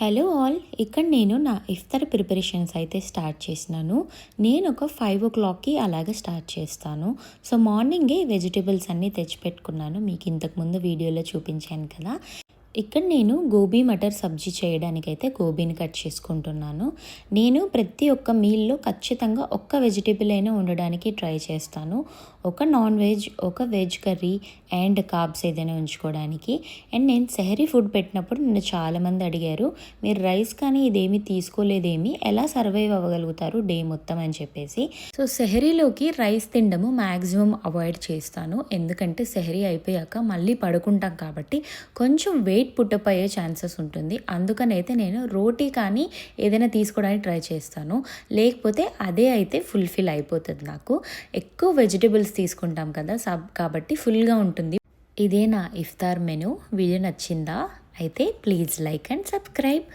Hello all, ఇక్కడ నేను నా ఇఫ్తార్ ప్రిపరేషన్స్ అయితే స్టార్ట్ చేసినాను. నేను ఒక 5 o'clockకి అలాగే స్టార్ట్ చేస్తాను. సో మార్నింగే వెజిటేబుల్స్ అన్నీ తెచ్చిపెట్టుకున్నాను, మీకు ఇంతకుముందు వీడియోలో చూపించాను కదా. ఇక్కడ నేను గోబీ మటర్ సబ్జీ చేయడానికైతే గోబీని కట్ చేసుకుంటున్నాను. నేను ప్రతి ఒక్క మీల్లో ఖచ్చితంగా ఒక్క వెజిటేబుల్ అయినా ఉండడానికి ట్రై చేస్తాను. ఒక నాన్ వెజ్, ఒక వెజ్ కర్రీ అండ్ కార్బ్స్ ఏదైనా ఉంచుకోవడానికి. అండ్ నేను సెహరీ ఫుడ్ పెట్టినప్పుడు నన్ను చాలామంది అడిగారు, మీరు రైస్ కానీ ఇదేమీ తీసుకోలేదేమి, ఎలా సర్వైవ్ అవ్వగలుగుతారు డే మొత్తం అని చెప్పేసి. సో సెహరీలోకి రైస్ తినడము మ్యాక్సిమం అవాయిడ్ చేస్తాను, ఎందుకంటే సెహరీ అయిపోయాక మళ్ళీ పడుకుంటాం కాబట్టి కొంచెం వెయిట్ పుట్టప్ అయ్యే ఛాన్సెస్ ఉంటుంది. అందుకనైతే నేను రోటీ కానీ ఏదైనా తీసుకోవడానికి ట్రై చేస్తాను, లేకపోతే అదే అయితే ఫుల్ఫిల్ అయిపోతుంది. నాకు ఎక్కువ వెజిటేబుల్స్ తీసుకుంటాం కదా కాబట్టి ఫుల్గా ఉంటుంది. ఇదే నా ఇఫ్తార్ మెనూ. వీడియో నచ్చిందా? అయితే ప్లీజ్ లైక్ అండ్ సబ్స్క్రైబ్.